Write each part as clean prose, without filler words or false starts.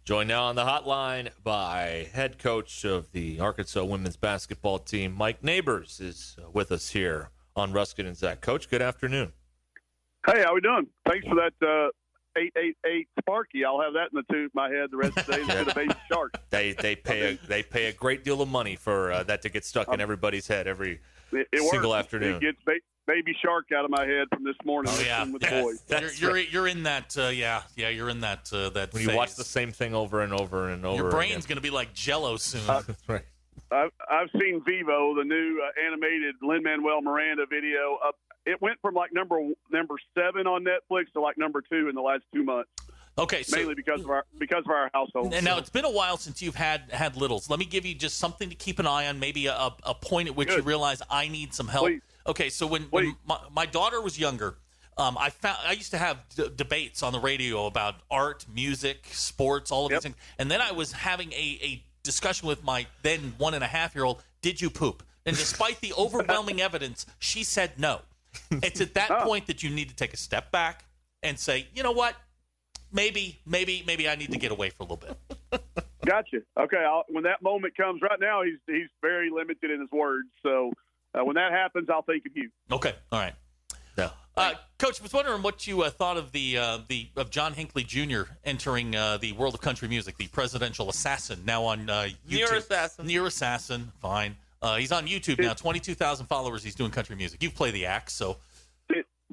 Joined now on the hotline by head coach of the Arkansas women's basketball team, Mike Neighbors, is with us here on Ruskin and Zach. Coach, good afternoon. Hey, how we doing? Thanks for that 888 Sparky. I'll have that in the tube of my head the rest of the day instead of Baby Shark. They pay a great deal of money for that to get stuck in everybo's head every single afternoon. It gets Baby Shark out of my head from this morning. Oh yeah, with the boys. You're in that. You're in that. That when phase. you watch the same thing over and over and over. Your brain's going to be like Jello soon. That's right. I've seen Vivo, the new animated Lin-Manuel Miranda video. It went from like number 7 on Netflix to like number 2 in the last 2 months. Okay, so mainly because of our household. And now it's been a while since you've had littles. Let me give you just something to keep an eye on. Maybe a point at which you realize I need some help. Please. Okay, so when my daughter was younger, I used to have debates on the radio about art, music, sports, all of these things. And then I was having a discussion with my then 1.5-year-old. Did you poop? And despite the overwhelming evidence, she said no. It's at that point that you need to take a step back and say, you know what? Maybe I need to get away for a little bit. Gotcha. Okay, when that moment comes, right now he's very limited in his words. So when that happens, I'll think of you. Okay, all right. Yeah. Coach, I was wondering what you thought of of John Hinckley Jr. entering the world of country music, the presidential assassin, now on YouTube. Near assassin, fine. He's on YouTube now. 22,000 followers. He's doing country music. You play the axe, so.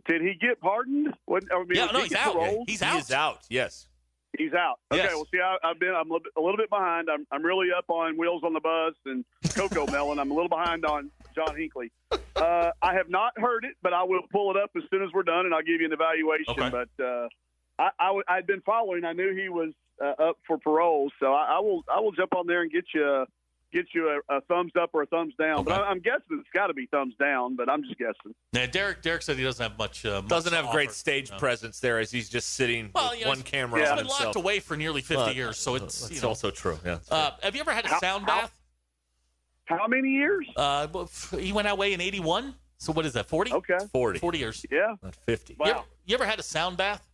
Did he get pardoned? He's out. He's out. He is out. Yes. He's out. Okay. Yes. Well, see, I'm a little bit behind. I'm really up on Wheels on the Bus and Coco Melon. I'm a little behind on John Hinckley. I have not heard it, but I will pull it up as soon as we're done, and I'll give you an evaluation. Okay. But I'd been following. I knew he was up for parole, so I will jump on there and get you a thumbs up or a thumbs down. Okay. But I'm guessing it's got to be thumbs down, but I'm just guessing. Now, Derek said he doesn't have much. Doesn't have great stage presence there as he's just sitting with one camera on He's been himself. locked away for nearly 50 years, so it's also true. Yeah. Have you ever had a sound bath? How many years? He went away in 81. So what is that, 40? Okay. 40 years. Yeah. Not 50. Wow. You ever had a sound bath?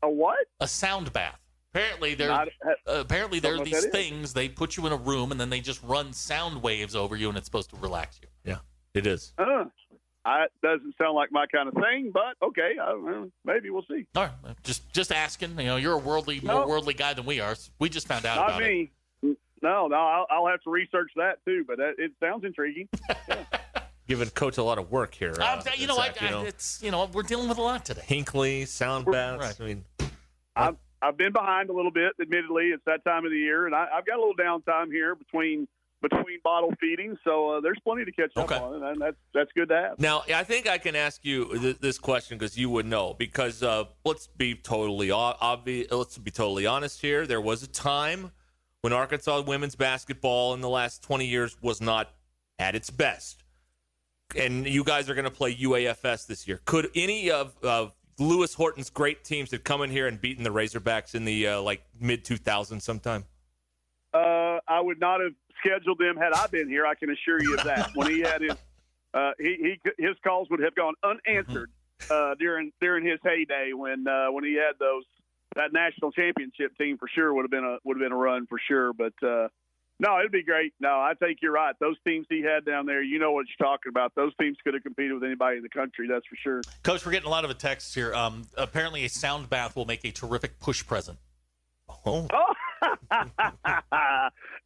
A what? A sound bath. Apparently there are these things, they put you in a room and then they just run sound waves over you and it's supposed to relax you. Yeah, it is. It doesn't sound like my kind of thing, but okay, maybe we'll see. All right, just asking. You're a more worldly guy than we are. We just found out about it. No, I'll have to research that too, but it sounds intriguing. Yeah. Giving Coach a lot of work here. It's we're dealing with a lot today. Hinckley, sound baths. Right. I mean, I've been behind a little bit. Admittedly, it's that time of the year, and I've got a little downtime here between bottle feeding, so there's plenty to catch up on, and that's good to have. Now, I think I can ask you this question because you would know. Because let's be totally obvious. Let's be totally honest here. There was a time when Arkansas women's basketball in the last 20 years was not at its best, and you guys are going to play UAFS this year. Could any of Lewis Horton's great teams have come in here and beaten the Razorbacks in the mid-2000s sometime? I would not have scheduled them had I been here. I can assure you of that. When he had his calls would have gone unanswered during his heyday when he had that national championship team for sure would have been a run for sure. But no, it'd be great. No, I think you're right. Those teams he had down there, you know what you're talking about. Those teams could have competed with anybody in the country, that's for sure. Coach, we're getting a lot of texts here. Apparently a sound bath will make a terrific push present. Oh.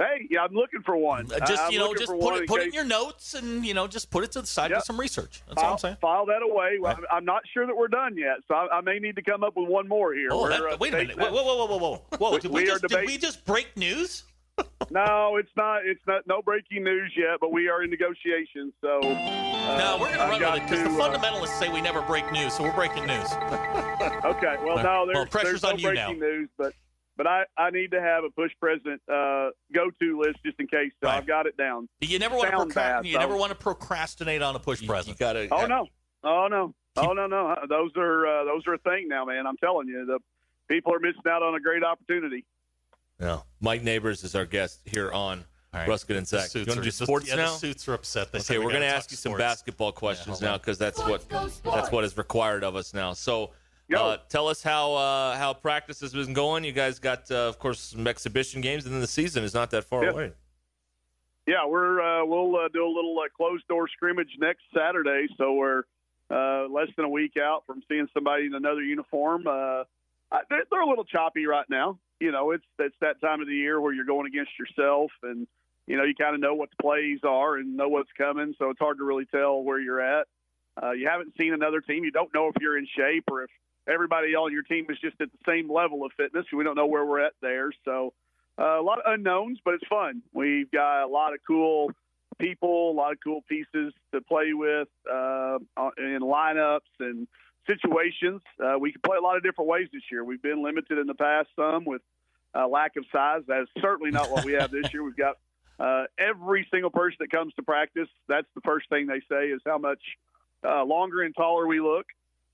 Hey, yeah, I'm looking for one. Just put it in your notes and, just put it to the side with some research. That's all I'm saying. File that away. Right. I'm not sure that we're done yet, so I may need to come up with one more here. Wait a minute. Whoa. Did we just break news? No, it's not. It's not. No breaking news yet, but we are in negotiations. So no, we're going to run with it because the fundamentalists say we never break news, so we're breaking news. Okay. Well, no, there's no breaking news, but I need to have a push president go-to list just in case. So I've got it down. You never want to procrastinate on a push president. Oh no. Those are a thing now, man. I'm telling you, the people are missing out on a great opportunity. Yeah. Mike Neighbors is our guest here on Ruskin and Zach. You want to do sports now? The suits are upset. Okay, we're going to ask you some basketball questions now because that's what is required of us now. So Go. Tell us how practice has been going. You guys got, of course, some exhibition games, and then the season is not that far away. Yeah, we'll do a little closed door scrimmage next Saturday, so we're less than a week out from seeing somebody in another uniform. They're a little choppy right now. You know, it's that time of the year where you're going against yourself, and you know you kind of know what the plays are and know what's coming, so it's hard to really tell where you're at. You haven't seen another team. You don't know if you're in shape or if everybody on your team is just at the same level of fitness. We don't know where we're at there, so a lot of unknowns, but it's fun. We've got a lot of cool people, a lot of cool pieces to play with in lineups and situations. We can play a lot of different ways this year. We've been limited in the past some with lack of size. That is certainly not what we have this year. We've got every single person that comes to practice, that's the first thing they say is how much longer and taller we look.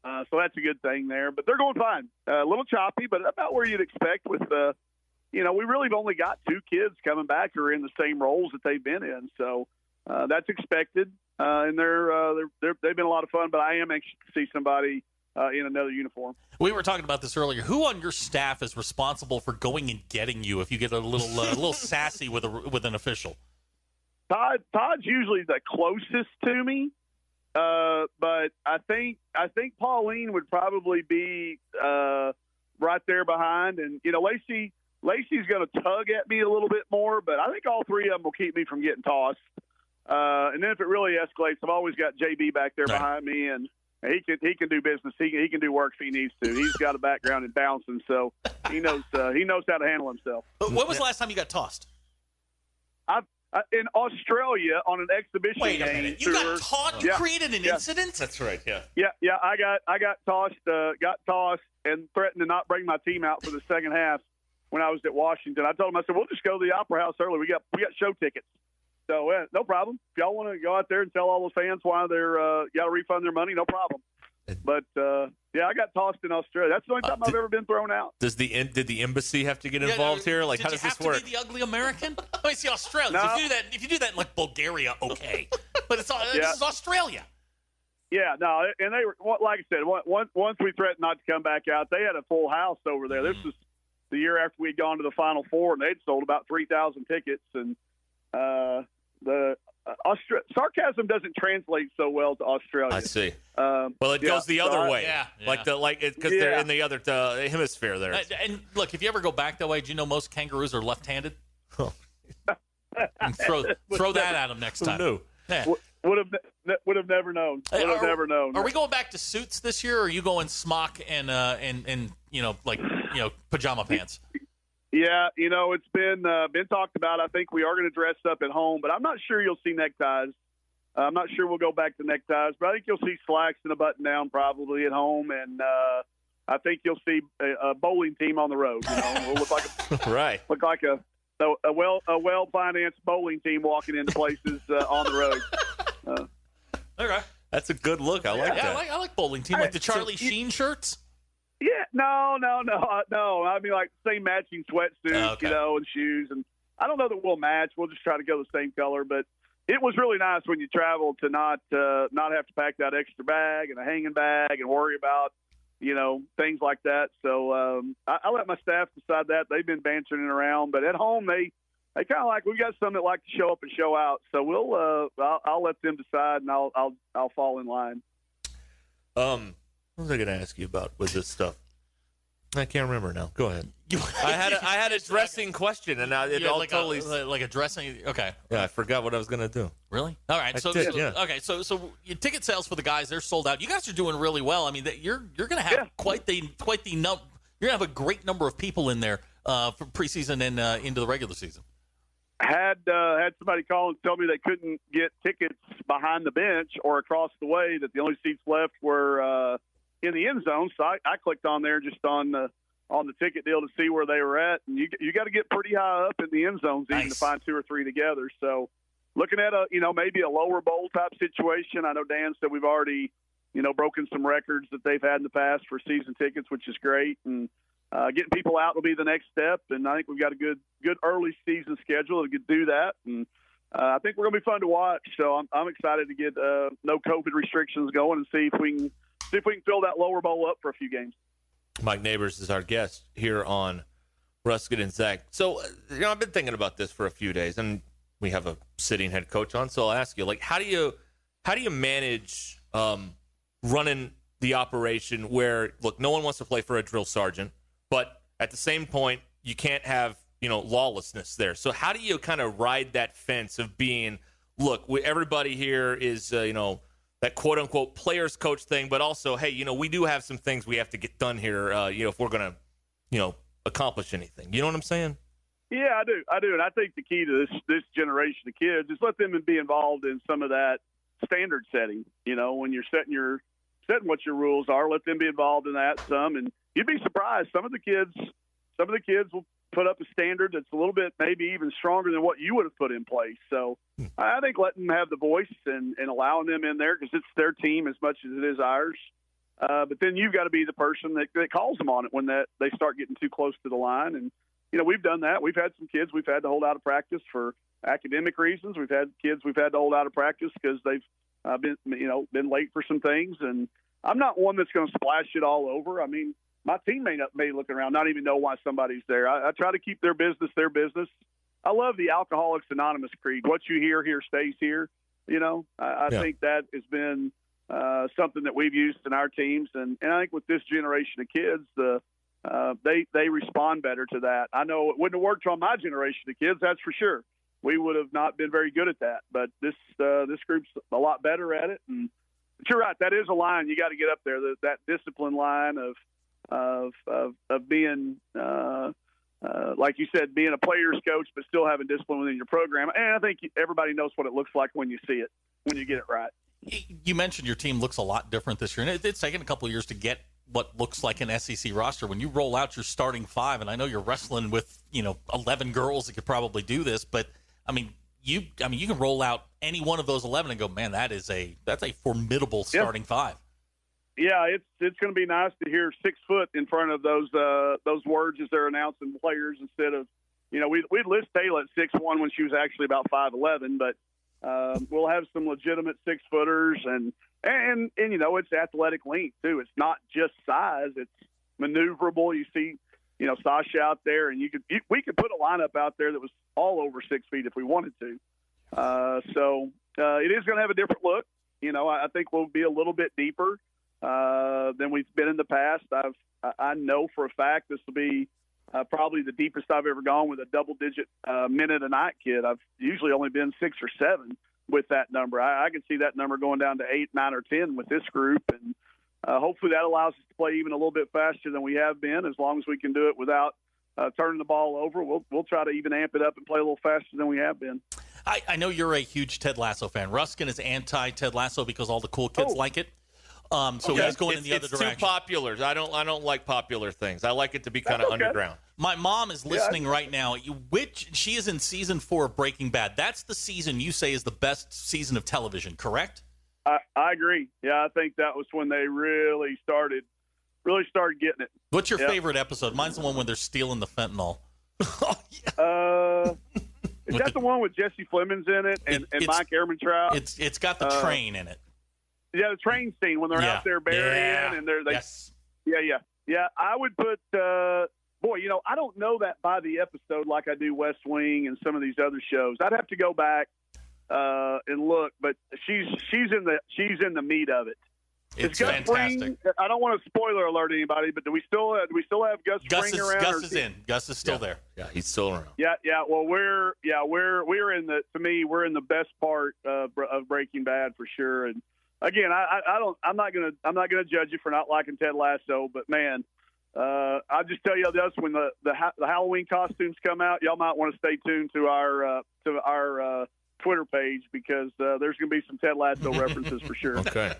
So that's a good thing there. But they're going fine. A little choppy, but about where you'd expect with you know, we really have only got 2 kids coming back who are in the same roles that they've been in. So that's expected. And they've been a lot of fun, but I am anxious to see somebody in another uniform. We were talking about this earlier. Who on your staff is responsible for going and getting you if you get a little sassy with an official? Todd's usually the closest to me, but I think Pauline would probably be right there behind. And you know, Lacey's going to tug at me a little bit more, but I think all 3 of them will keep me from getting tossed. And then if it really escalates, I've always got JB back there behind me, and he can do business. He can do work if he needs to. He's got a background in bouncing, so he knows how to handle himself. But when was the last time you got tossed? In Australia on an exhibition Wait a game. minute. You got tossed? You created an incident? That's right. Yeah. Yeah. I got tossed and threatened to not bring my team out for the second half when I was at Washington. I told him, I said, we'll just go to the Opera House early. We got show tickets. So no problem. If y'all want to go out there and tell all the fans why they're got to refund their money, no problem. But I got tossed in Australia. That's the only time I've ever been thrown out. Did the embassy have to get involved here? Like, how does this work? Did you have to be the ugly American? Let me see Australia. No. If you do that in like Bulgaria, okay. But this is Australia. Yeah, no, and they were, like I said, once we threatened not to come back out, they had a full house over there. This was the year after we'd gone to the Final Four, and they'd sold about 3,000 tickets, and the sarcasm doesn't translate so well to Australia. I see. Well, it goes the other way. Yeah. Because they're in the other hemisphere there. And look, if you ever go back that way, do you know most kangaroos are left-handed? Oh. throw that at them next time. Who knew? Yeah. Would have never known. Never known. Are we going back to suits this year, or are you going smock and pajama pants? Yeah, it's been talked about. I think we are going to dress up at home, but I'm not sure you'll see neckties. I'm not sure we'll go back to neckties, but I think you'll see slacks and a button down probably at home, and I think you'll see a bowling team on the road. We'll look like a well financed bowling team walking into places on the road. Okay, that's a good look. I like that. I like bowling team, like the Charlie Sheen shirts. Yeah, no. I mean, like same matching sweatsuits, okay. And shoes. And I don't know that we'll match. We'll just try to go the same color. But it was really nice when you travel to not have to pack that extra bag and a hanging bag and worry about, things like that. So I let my staff decide that. They've been bantering it around. But at home, they kind of we've got some that like to show up and show out. So I'll let them decide, and I'll fall in line. What was I going to ask you about with this stuff? I can't remember now. Go ahead. I had a dressing question, and now totally like a dressing. Okay. Yeah, I forgot what I was going to do. Really? All right. Okay. So your ticket sales for the guys, they're sold out. You guys are doing really well. I mean, you're going to have quite the you're going to have a great number of people in there for preseason and into the regular season. Had somebody call and tell me they couldn't get tickets behind the bench or across the way, that the only seats left were in the end zone. So I clicked on there just on the ticket deal to see where they were at, and you got to get pretty high up in the end zones even to find 2 or 3 together. So looking at maybe a lower bowl type situation. I know Dan said we've already broken some records that they've had in the past for season tickets, which is great, and getting people out will be the next step. And I think we've got a good early season schedule to do that, and I think we're going to be fun to watch. So I'm excited to get no COVID restrictions going and see if we can see if we can fill that lower bowl up for a few games. Mike Neighbors is our guest here on Ruskin and Zach. So, I've been thinking about this for a few days, and we have a sitting head coach on, so I'll ask you, like, how do you manage running the operation where, look, no one wants to play for a drill sergeant, but at the same point, you can't have, lawlessness there. So how do you kind of ride that fence of being, look, everybody here is, that quote-unquote players coach thing, but also, hey, we do have some things we have to get done here, if we're going to, accomplish anything. You know what I'm saying? Yeah, I do. And I think the key to this generation of kids is let them be involved in some of that standard setting. When you're setting what your rules are, let them be involved in that some. And you'd be surprised. Some of the kids will put up a standard that's a little bit maybe even stronger than what you would have put in place. So I think letting them have the voice and allowing them in there because it's their team as much as it is ours. But then you've got to be the person that calls them on it when they start getting too close to the line. And, we've done that. We've had some kids we've had to hold out of practice for academic reasons. We've had kids we've had to hold out of practice because they've been late for some things. And I'm not one that's going to splash it all over. I mean, my teammate may look around, not even know why somebody's there. I try to keep their business their business. I love the Alcoholics Anonymous creed. What you hear here stays here. I think that has been something that we've used in our teams. And I think with this generation of kids, they respond better to that. I know it wouldn't have worked on my generation of kids, that's for sure. We would have not been very good at that. But this group's a lot better at it. But you're right, that is a line you got to get up there. That discipline line of being, like you said, being a player's coach, but still having discipline within your program. And I think everybody knows what it looks like when you see it, when you get it right. You mentioned your team looks a lot different this year, and it's taken a couple of years to get what looks like an SEC roster. When you roll out your starting five, and I know you're wrestling with 11 girls that could probably do this, but you can roll out any one of those 11 and go, man, that's a formidable starting five. Yeah, it's going to be nice to hear 6 foot in front of those words as they're announcing players instead of, we'd list Taylor at 6'1" when she was actually about 5'11", but we'll have some legitimate 6-footers and it's athletic length too. It's not just size; it's maneuverable. You see, Sasha out there, and we could put a lineup out there that was all over 6 feet if we wanted to. So it is going to have a different look. I think we'll be a little bit deeper than we've been in the past. I know for a fact this will be probably the deepest I've ever gone with a double-digit minute a night kid. I've usually only been 6 or 7 with that number. I can see that number going down to 8, 9, or 10 with this group, and hopefully that allows us to play even a little bit faster than we have been. As long as we can do it without turning the ball over, we'll try to even amp it up and play a little faster than we have been. I know you're a huge Ted Lasso fan. Ruskin is anti-Ted Lasso because all the cool kids like it. So he's going in the other direction. It's too popular. I don't like popular things. I like it to be kind of underground. My mom is listening right now. She is in season 4 of Breaking Bad. That's the season you say is the best season of television, correct? I agree. Yeah, I think that was when they really started getting it. What's your favorite episode? Mine's the one when they're stealing the fentanyl. Is that the one with Jesse Fleming's in it and Mike Ehrmantraut? It's got the train in it. Yeah, the train scene when they're out there burying and Yeah. I would put I don't know that by the episode like I do West Wing and some of these other shows. I'd have to go back and look, but she's in the meat of it. It's Gus fantastic. Spring, I don't want to spoiler alert anybody, but do we still have Gus Spring around? Gus is in. Gus is still there. Yeah, he's still around. Yeah. Well, we're in the best part of Breaking Bad for sure. And again, I'm not gonna judge you for not liking Ted Lasso, but man, I'll just tell you this: when the Halloween costumes come out, y'all might want to stay tuned to our Twitter page because there's going to be some Ted Lasso references for sure. Okay,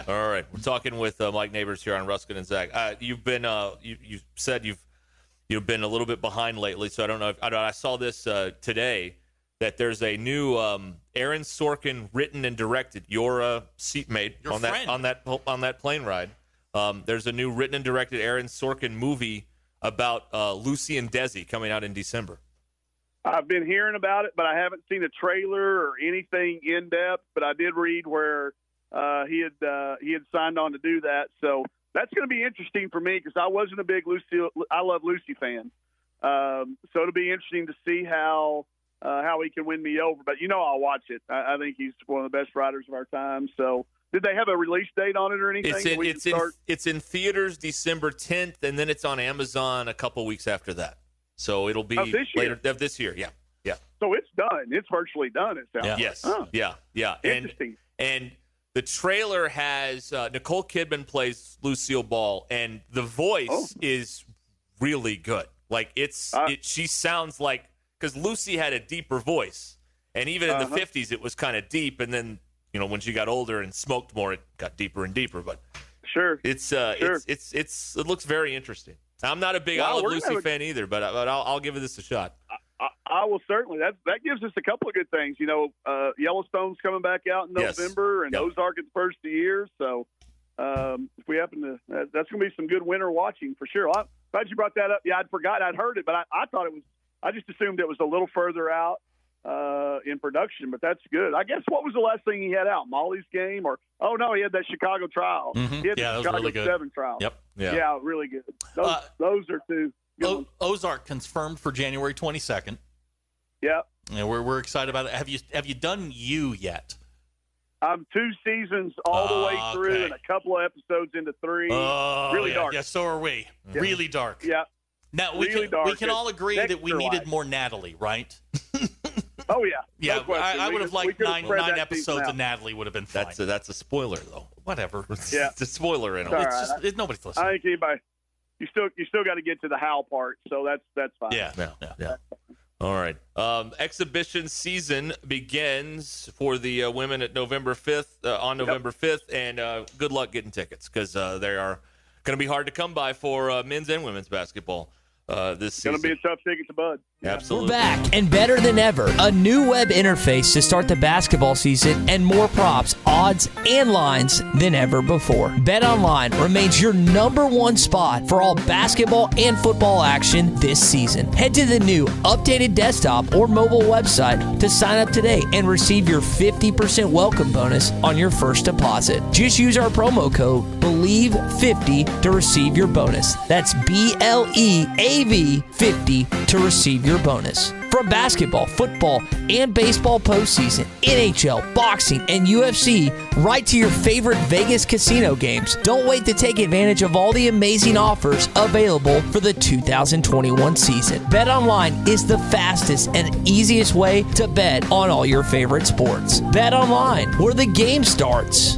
all right. We're talking with Mike Neighbors here on Ruskin and Zach. You've been you said you've been a little bit behind lately, so I don't know. I saw this today that there's a new Aaron Sorkin written and directed. Your seatmate on that plane ride. There's a new written and directed Aaron Sorkin movie about Lucy and Desi coming out in December. I've been hearing about it, but I haven't seen a trailer or anything in depth. But I did read where he had signed on to do that. So that's going to be interesting for me because I wasn't a big I Love Lucy fan. So it'll be interesting to see how he can win me over. But I'll watch it. I think he's one of the best writers of our time. So did they have a release date on it or anything? It's in theaters December 10th, and then it's on Amazon a couple weeks after that. So it'll be later this year. Yeah. So it's done. It's virtually done. It sounds like. Yes. Huh. Yeah. Interesting. And the trailer has Nicole Kidman plays Lucille Ball, and the voice is really good. Like she sounds like, because Lucy had a deeper voice, and even in the 50s it was kind of deep, and then when she got older and smoked more, it got deeper and deeper. But sure, it looks very interesting. I'm not a big I Love Lucy fan either, but I'll give this a shot. I will certainly. That gives us a couple of good things. Yellowstone's coming back out in November, and Ozark at the first of the year. So if we happen to, that's going to be some good winter watching for sure. I'm glad you brought that up. Yeah, I'd forgotten. I'd heard it, but I thought it was. I just assumed it was a little further out in production, but that's good. I guess what was the last thing he had out? Molly's Game, or he had that Chicago trial. Mm-hmm. He had the that was Chicago really good. 7 trial. Yep. Yeah, really good. Those are two. Ozark confirmed for January 22nd. Yeah. And we're excited about it. Have you done You yet? I'm 2 seasons all the way through and a couple of episodes into 3. Really dark. Yeah, so are we. Yeah. Really dark. Yeah. Now we can all agree that we needed more Natalie, right? Oh yeah. Yeah, no question. I would have liked 9 episodes of Natalie would have been fine. That's a spoiler though. Whatever. Yeah. It's a spoiler in it. It's nobody's listening. I think anybody you still got to get to the Hal part, so that's fine. Yeah. All right. Exhibition season begins for the women at November 5th, on November 5th, and good luck getting tickets because they are going to be hard to come by for men's and women's basketball this season. It's going to be a tough ticket to bud. Absolutely. We're back and better than ever. A new web interface to start the basketball season and more props, odds, and lines than ever before. BetOnline remains your #1 spot for all basketball and football action this season. Head to the new updated desktop or mobile website to sign up today and receive your 50% welcome bonus on your first deposit. Just use our promo code BELIEVE50 to receive your bonus. That's BLEAV 50 to receive your bonus. From basketball, football, and baseball postseason, NHL, boxing, and UFC, right to your favorite Vegas casino games. Don't wait to take advantage of all the amazing offers available for the 2021 season. BetOnline is the fastest and easiest way to bet on all your favorite sports. BetOnline, where the game starts.